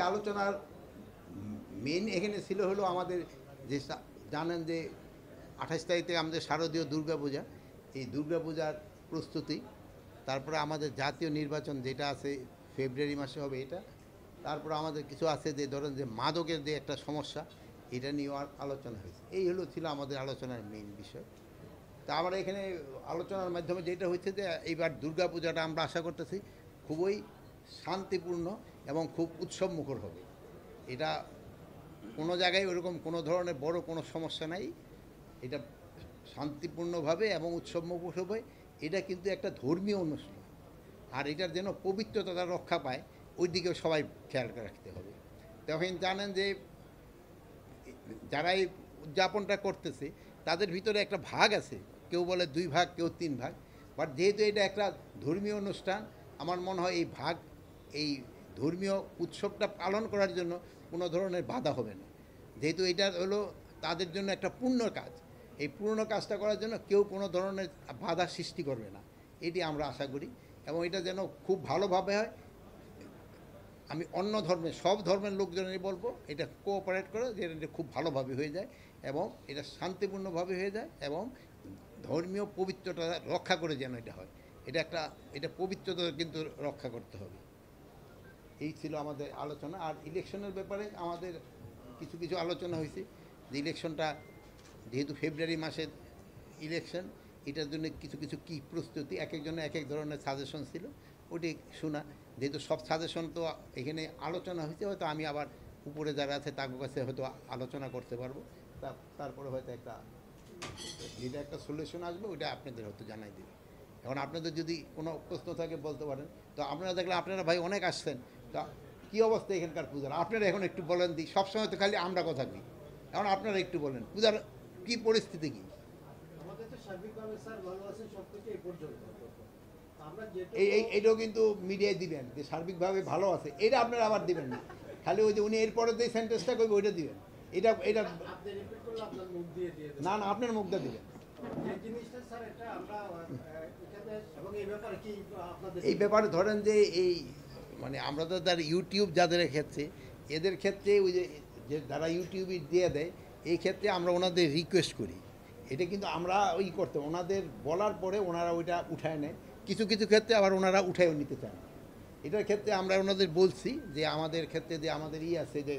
আলোচনার মেন এখানে ছিল হলো আমাদের যে জানেন যে 28 তারিখ থেকে আমাদের শারদীয় দুর্গাপূজা, এই দুর্গাপূজার প্রস্তুতি, তারপরে আমাদের জাতীয় নির্বাচন যেটা আছে ফেব্রুয়ারি মাসে হবে এটা, তারপরে আমাদের কিছু আছে যে ধরেন যে মাদকের যে একটা সমস্যা, এটা নিয়েও আলোচনা হয়েছে। এই হলো ছিল আমাদের আলোচনার মেইন বিষয়। তা আমরা এখানে আলোচনার মাধ্যমে যেটা হচ্ছে যে এইবার দুর্গাপূজাটা আমরা আশা করতেছি খুবই শান্তিপূর্ণ এবং খুব উৎসবমুখর হবে। এটা কোনো জায়গায় ওরকম কোনো ধরনের বড় কোনো সমস্যা নাই। এটা শান্তিপূর্ণভাবে এবং উৎসবমুখর হবে। এটা কিন্তু একটা ধর্মীয় অনুষ্ঠান, আর এটার যেন পবিত্রতা রক্ষা পায় ওই দিকেও সবাই খেয়াল রাখতে হবে। তখন জানেন যে যারা এই উদযাপনটা করতেছে তাদের ভিতরে একটা ভাগ আছে, কেউ বলে 2 ভাগ, কেউ 3 ভাগ। বাট যেহেতু এটা একটা ধর্মীয় অনুষ্ঠান, আমার মনে হয় এই ধর্মীয় উৎসবটা পালন করার জন্য কোনো ধরনের বাধা হবে না। যেহেতু এটা হলো তাদের জন্য একটা পূর্ণ কাজ, এই পূর্ণ কাজটা করার জন্য কেউ কোনো ধরনের বাধা সৃষ্টি করবে না, এটি আমরা আশা করি। এবং এটা যেন খুব ভালোভাবে হয়। আমি অন্য ধর্মের সব ধর্মের লোকজনেরই বলবো এটা কোঅপারেট করে যে এটা খুব ভালোভাবে হয়ে যায় এবং এটা শান্তিপূর্ণভাবে হয়ে যায় এবং ধর্মীয় পবিত্রতা রক্ষা করে যেন এটা হয়। এটা পবিত্রতা কিন্তু রক্ষা করতে হবে। এই ছিল আমাদের আলোচনা। আর ইলেকশনের ব্যাপারে আমাদের কিছু কিছু আলোচনা হয়েছে যে ইলেকশনটা যেহেতু ফেব্রুয়ারি মাসের ইলেকশন, এটার জন্য কিছু কিছু কী প্রস্তুতি, এক একজনের এক এক ধরনের সাজেশন ছিল, ওটি শোনা। যেহেতু সব সাজেশন তো এখানে আলোচনা হয়েছে, হয়তো আমি আবার উপরে যারা আছে তার কাছে হয়তো আলোচনা করতে পারবো, তারপরে হয়তো যেটা একটা সলিউশন আসবে ওইটা আপনাদের হয়তো জানাই দেবে। এখন আপনাদের যদি কোনো প্রশ্ন থাকে বলতে পারেন। তো আপনারা দেখলে আপনারা ভাই অনেক আসছেন, তা কী অবস্থা এখানকার পূজার আপনারা এখন একটু বলেন দিই। সবসময় তো খালি আমরা কথা কই, এখন আপনারা একটু বলেন পূজার কী পরিস্থিতি কী? এইটাও কিন্তু মিডিয়ায় দিবেন যে সার্বিকভাবে ভালো আছে, এটা আপনারা আবার দিবেন না। খালি ওই যে উনি এরপরে যে সেন্টেন্সটা করবে ওইটা দিবেন। এটা না না, আপনার মুখটা দিবেন। এই ব্যাপারে ধরেন যে মানে আমরা তো তার ইউটিউব যাদের ক্ষেত্রে, এদের ক্ষেত্রে ওই যে যারা ইউটিউবে দিয়ে দেয়, এই ক্ষেত্রে আমরা ওনাদের রিকোয়েস্ট করি। এটা কিন্তু আমরা করতে ওনাদের বলার পরে ওনারা ওইটা উঠায় নেয়। কিছু কিছু ক্ষেত্রে আবার ওনারা উঠায়ও নিতে চান। এটার ক্ষেত্রে আমরা ওনাদের বলছি যে আমাদের ক্ষেত্রে যে আমাদের আছে যে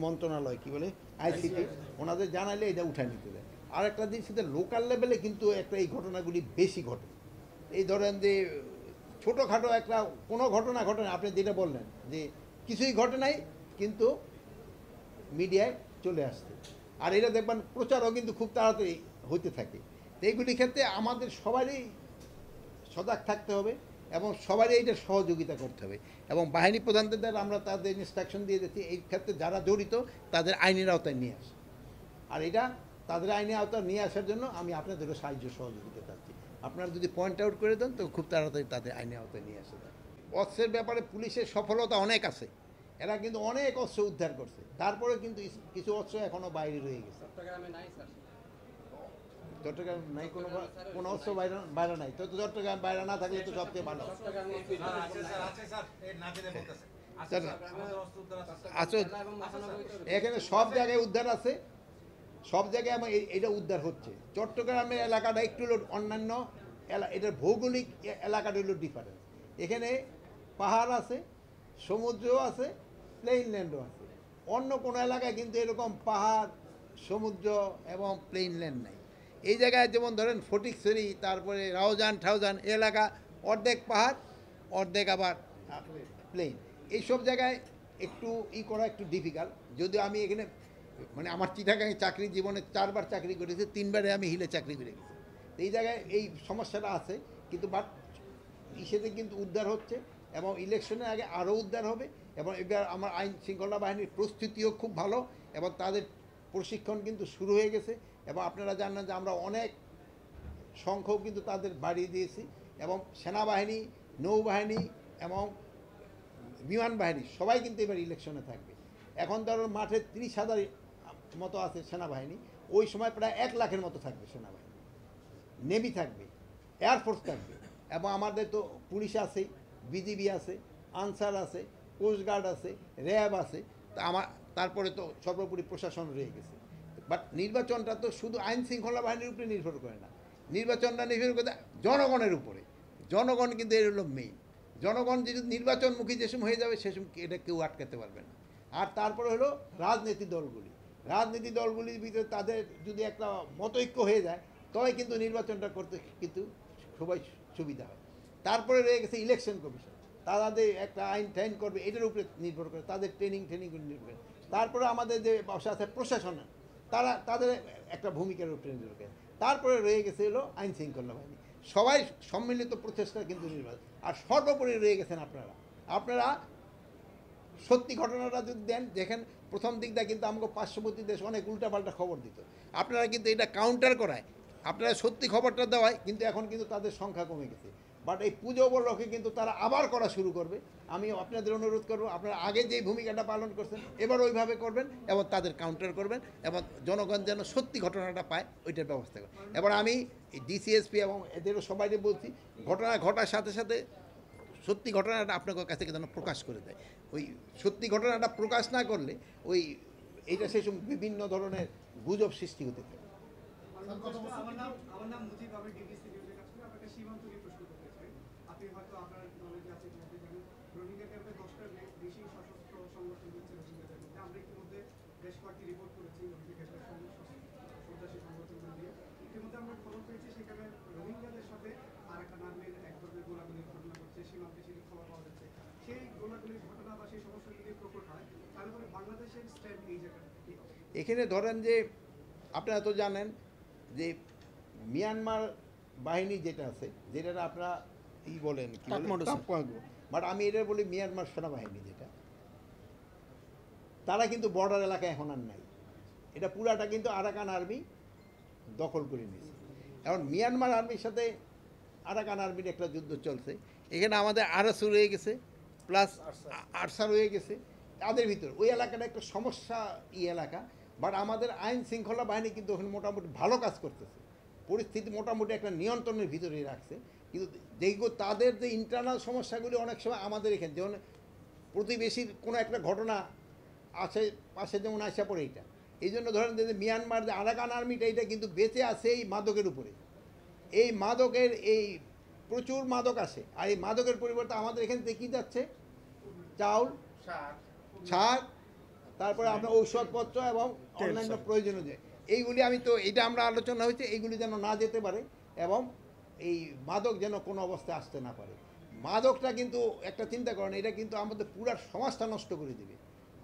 মন্ত্রণালয় কী বলে আইসিটি, ওনাদের জানাইলে এটা উঠায় নিতে দেয়। আর একটা দিক সেটা লোকাল লেভেলে কিন্তু এই ঘটনাগুলি বেশি ঘটে। এই ধরেন যে ছোটোখাটো কোনো ঘটনা ঘটে না, আপনি যেটা বললেন যে কিছুই ঘটে নাই কিন্তু মিডিয়ায় চলে আসছে। আর এটা দেখবেন প্রচারও কিন্তু খুব তাড়াতাড়ি হইতে থাকে। তো এইগুলির ক্ষেত্রে আমাদের সবারই সজাগ থাকতে হবে এবং সবারই এইটা সহযোগিতা করতে হবে। এবং বাহিনী প্রধানদের দ্বারা আমরা তাদের ইনস্ট্রাকশন দিয়ে দিচ্ছি এই ক্ষেত্রে যারা জড়িত তাদের আইনের আওতায় নিয়ে আসে। আর এটা তাদের আইনের আওতায় নিয়ে আসার জন্য আমি আপনাদেরও সাহায্য সহযোগিতা চাচ্ছি। আপনারা যদি পয়েন্ট আউট করে দেন তো খুব তাড়াতাড়ি তাদের আইনের আওতায় নিয়ে আসে যায়। অস্ত্রের ব্যাপারে পুলিশের সফলতা অনেক আছে, এরা কিন্তু অনেক অস্ত্র উদ্ধার করছে, তারপরে কিন্তু কিছু অস্ত্র এখনও বাইরে রয়ে গেছে। চট্টগ্রাম নাই কোনো অস্ত্র বাইরে নাই, তো চট্টগ্রাম বাইরে না থাকলে তো সবচেয়ে ভালো। আচ্ছা, এখানে সব জায়গায় উদ্ধার আছে, সব জায়গায় আমার এটা উদ্ধার হচ্ছে। চট্টগ্রামের এলাকাটা একটু অন্যান্য এটার ভৌগোলিক এলাকাটা হলো ডিফারেন্স। এখানে পাহাড় আছে, সমুদ্রও আছে, প্লেইন ল্যান্ডও আছে। অন্য কোনো এলাকায় কিন্তু এরকম পাহাড়, সমুদ্র এবং প্লেইন ল্যান্ড নাই। এই জায়গায় যেমন ধরেন ফটিকছড়ি, তারপরে রাউজান ঠাউজান এলাকা অর্ধেক পাহাড় অর্ধেক আবার প্লেন। এইসব জায়গায় একটু করা একটু ডিফিকাল্ট। যদিও আমি এখানে মানে আমার চিটাগাঙে চাকরি জীবনে 4 বার চাকরি করেছি, 3 বারে আমি হিলে চাকরি করে গেছি। এই জায়গায় এই সমস্যাটা আছে, কিন্তু বাট ইসেতে কিন্তু উদ্ধার হচ্ছে এবং ইলেকশনের আগে আরও উদ্ধার হবে। এবং এবার আমার আইন শৃঙ্খলা বাহিনীর প্রস্তুতিও খুব ভালো এবং তাদের প্রশিক্ষণ কিন্তু শুরু হয়ে গেছে। এবং আপনারা জানেন যে আমরা অনেক সংখ্যক কিন্তু তাদের বাড়িয়ে দিয়েছি এবং সেনাবাহিনী, নৌবাহিনী এবং বিমান বাহিনী সবাই কিন্তু এবার ইলেকশনে থাকবে। এখন ধরো মাঠে 30,000 মতো আছে সেনাবাহিনী, ওই সময় প্রায় 1 লাখের মতো থাকবে সেনাবাহিনী, নেভি থাকবে, এয়ারফোর্স থাকবে এবং আমাদের তো পুলিশ আছে, বিজিবি আছে, আনসার আছে, কোস্টগার্ড আছে, র্যাব আছে, তা তারপরে তো সর্বোপরি প্রশাসন রয়ে গেছে। বাট নির্বাচনটা তো শুধু আইন শৃঙ্খলা বাহিনীর উপরে নির্ভর করে না, নির্বাচনটা নির্ভর করে জনগণের উপরে। জনগণ কিন্তু এর হলো মেইন। জনগণ যদি নির্বাচনমুখী যে সময় হয়ে যাবে সে সময় এটা কেউ আটকাতে পারবে না। আর তারপরে হলো রাজনীতি দলগুলির ভিতরে তাদের যদি একটা মতৈক্য হয়ে যায় তবে কিন্তু নির্বাচনটা করতে কিন্তু সবাই সুবিধা হয়। তারপরে রয়ে গেছে ইলেকশন কমিশন, তাদের একটা আইন টাইন করবে, এটার উপরে নির্ভর করে, তাদের ট্রেনিং নির্ভর করে। তারপরে আমাদের যে বসা আছে প্রশাসন, তাদের একটা ভূমিকার উপরে নির্ভর করে। তারপরে রয়ে গেছে হলো আইন শৃঙ্খলা বাহিনী। সবাই সম্মিলিত প্রচেষ্টা কিন্তু নির্বাচন। আর সর্বোপরি রয়ে গেছেন আপনারা সত্যি ঘটনাটা যদি দেন, দেখেন প্রথম দিকটা কিন্তু আমাকে পার্শ্ববর্তী দেশ অনেক উল্টাপাল্টা খবর দিত, আপনারা কিন্তু এটা কাউন্টার করায়, আপনারা সত্যি খবরটা দেওয়ায় কিন্তু এখন কিন্তু তাদের সংখ্যা কমে গেছে। বাট এই পুজো উপলক্ষে কিন্তু তারা আবার করা শুরু করবে। আমি আপনাদের অনুরোধ করব, আপনারা আগে যে ভূমিকাটা পালন করছেন এবার ওইভাবে করবেন এবং তাদের কাউন্টার করবেন এবং জনগণ যেন সত্যি ঘটনাটা পায় ওইটার ব্যবস্থা করবেন। এবার আমি ডিসিএসপি এবং এদেরও সবাইকে বলছি, ঘটনা ঘটার সাথে সাথে সত্যি ঘটনাটা আপনাদের কাছ থেকে যেন প্রকাশ করে দেয়। ওই সত্যি ঘটনাটা প্রকাশ না করলে এইটা সেই সময় বিভিন্ন ধরনের গুজব সৃষ্টি হতে থাকে। আমার নাম মুজিব, আমি ডিবিসি নিউজে কাজ করি। আপনাকে সীমান্ত নিয়ে প্রশ্ন করতে চাই। আপনি হয়তো আপনার নলেজে আছে কিনা জানেন, রোহিঙ্গা ক্যাম্পে 10টার বেশি সশস্ত্র সংগঠন হচ্ছে রোহিঙ্গাদের মধ্যে। আমরা ইতিমধ্যে বেশ কয়েকটি রিপোর্ট করেছি রোহিঙ্গা ক্যাম্পের সন্ত্রাসী সংগঠনগুলো নিয়ে। ইতিমধ্যে আমরা খবর পেয়েছি সেখানে রোহিঙ্গাদের সাথে আরাকান আর্মির এক ধরনের গোলাগুলির ঘটনা ঘটছে, সীমান্তে সেটি খবর পাওয়া যাচ্ছে। সেই গোলাগুলির ঘটনা বা সেই সমস্যা যদি প্রকট হয় তাহলে বাংলাদেশের স্ট্যান্ড এই জায়গাটা কি হবে? এখানে ধরেন যে আপনারা তো জানেন যে মিয়ানমার বাহিনী যেটা আছে, যেটা আপনারা বলেন কি বাট আমি এটা বলি মিয়ানমার সেনাবাহিনী, যেটা তারা কিন্তু বর্ডার এলাকায় এখন আর নাই। এটা পুরাটা কিন্তু আরাকান আর্মি দখল করে নিয়েছে। এখন মিয়ানমার আর্মির সাথে আরাকান আর্মির একটা যুদ্ধ চলছে। এখানে আমাদের আরএসও রয়ে গেছে, প্লাস আরসা রয়ে গেছে। তাদের ভিতর ওই এলাকাটা একটা সমস্যা এলাকা। বাট আমাদের আইন শৃঙ্খলা বাহিনী কিন্তু ওখানে মোটামুটি ভালো কাজ করতেছে, পরিস্থিতি মোটামুটি একটা নিয়ন্ত্রণের ভিতরেই রাখছে। কিন্তু যেগুলো তাদের যে ইন্টারনাল সমস্যাগুলি অনেক সময় আমাদের এখানে, যেমন প্রতিবেশীর কোনো একটা ঘটনা আছে পাশে, যেমন আসা পড়ে এইটা, এই জন্য ধরেন যে মিয়ানমার যে আরাকান আর্মিটা, এটা কিন্তু বেঁচে আছে এই মাদকের উপরে। এই মাদকের প্রচুর মাদক আসে, আর এই মাদকের পরিবর্তে আমাদের এখান থেকে কী যাচ্ছে, চাউল, ছাড়, তারপরে আপনার ঔষধপত্র এবং অন্যান্য প্রয়োজনীয় যে এইগুলি, এটা আমরা আলোচনা হয়েছে, এইগুলি যেন না যেতে পারে এবং এই মাদক যেন কোনো অবস্থায় আসতে না পারে। মাদকটা কিন্তু একটা চিন্তা করেন, এটা কিন্তু আমাদের পুরা সমাজটা নষ্ট করে দেবে।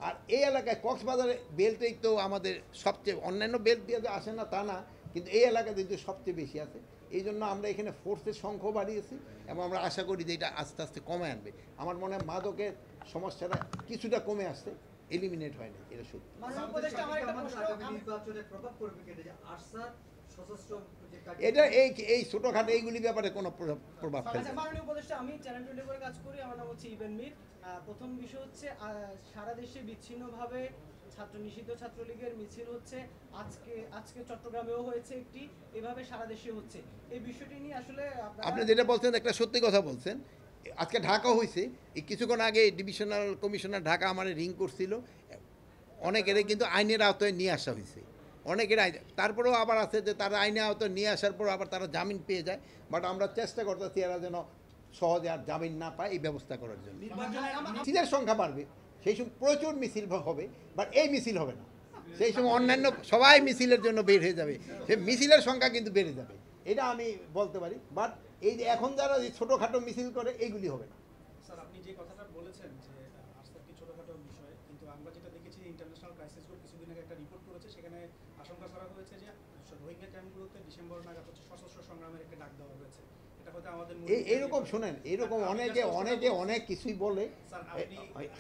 আর এই এলাকায় কক্সবাজারে বেল্টেই তো আমাদের সবচেয়ে, অন্যান্য বেল্ট দিয়ে আসে না তা না, কিন্তু এই এলাকাতে কিন্তু সবচেয়ে বেশি আছে। এই জন্য আমরা এখানে ফোর্সের সংখ্যাও বাড়িয়েছি এবং আমরা আশা করি যে এটা আস্তে আস্তে কমে আনবে। আমার মনে হয় মাদকের সমস্যাটা কিছুটা কমে আসছে, এলিমিনেট হয়নি, এটা সত্যি। এটা এই ছোটখাটো এইগুলি ব্যাপারে কোনো প্রভাব ফেলবে না। মাননীয় উপদেষ্টা, আমি চ্যানেল 24 কাজ করি, আমার নাম হচ্ছে ইভেন মির। প্রথম বিষয় হচ্ছে সারা দেশে বিচ্ছিন্নভাবে নিষিদ্ধ ছাত্রলীগের মিছিল হচ্ছে। আজকে চট্টগ্রামেও হয়েছে একটি, এভাবে সারা দেশে হচ্ছে। এই বিষয়টি নিয়ে আসলে আপনি যেটা বলছেন একটা সত্যি কথা বলছেন। আজকে ঢাকা হয়েছে, এই কিছুক্ষণ আগে ডিভিশনাল কমিশনার ঢাকা আমার রিং করছিল, অনেকের কিন্তু আইনের আওতায় নিয়ে আসা হয়েছে, অনেকের আইন। তারপরেও আবার আছে যে তারা আইনের আওতায় নিয়ে আসার পর আবার তারা জামিন পেয়ে যায়। বাট আমরা চেষ্টা করতেছি এরা যেন সহজে আর জামিন না পায়, এই ব্যবস্থা করার জন্য। মিছিলের সংখ্যা বাড়বে, সেই সময় প্রচুর মিছিল হবে, বাট এই মিছিল হবে না। সেই সময় অন্যান্য সবাই মিছিলের জন্য বের হয়ে যাবে, সেই মিছিলের সংখ্যা কিন্তু বেড়ে যাবে, এটা আমি বলতে পারি। বাট এই যে এখন যারা ছোটোখাটো মিছিল করে, এইগুলি হবে না। স্যার, আপনি যে কথাটা বলেছেন যে আজকে একটি ছোটোখাটো বিষয়, কিন্তু আমরা যেটা দেখেছি ইন্টারন্যাশনাল ক্রাইসিস গ্রুপ কিছুদিন আগে একটা রিপোর্ট করেছে, সেখানে আশঙ্কা করা হয়েছে যে রোহিঙ্গা ক্যাম্পগুলোতে ডিসেম্বর নাগাদ হচ্ছে সশস্ত্র সংগ্রামের একটা ডাক দেওয়া হয়েছে। এটা হয়তো আমাদের এইরকম শোনেন, এইরকম অনেকে অনেক কিছুই বলে।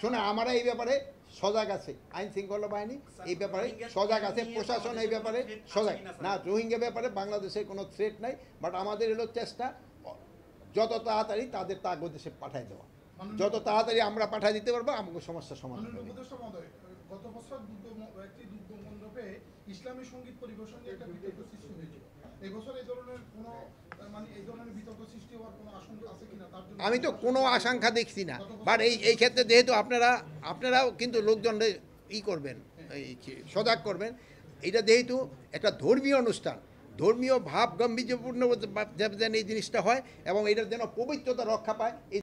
শোনেন, আমরা এই ব্যাপারে সজাগ আছে, আইন শৃঙ্খলা বাহিনী এই ব্যাপারে সজাগ আছে, প্রশাসন এই ব্যাপারে সজাগ না। রোহিঙ্গা ব্যাপারে বাংলাদেশের কোনো থ্রেট নাই, বাট আমাদের হলো চেষ্টা যত তাড়াতাড়ি তাদের তাগো দেশে পাঠায় দেওয়া। যত তাড়াতাড়ি আমরা পাঠায় দিতে পারবো, আমাকে সমস্যার সমাধান হবে। গত বছর একটি দুগ্ধ মণ্ডপে ইসলামী সঙ্গীত পরিবেশন নিয়ে একটা বিতর্ক সৃষ্টি হয়েছিল। এই বছর এই ধরনের কোনো মানে এই ধরনের বিতর্ক সৃষ্টি হওয়ার কোনো আশঙ্কা আছে কিনা তার জন্য আমি তো কোনো আশঙ্কা দেখছি না, বাট এই ক্ষেত্রে যেহেতু আপনারাও কিন্তু লোকজনদের করবেন, এই সজাগ করবেন। এটা যেহেতু একটা ধর্মীয় অনুষ্ঠান, ধর্মীয় ভাব গাম্ভীর্যপূর্ণ যেন এই জিনিসটা হয় এবং এটার যেন পবিত্রতা রক্ষা পায়।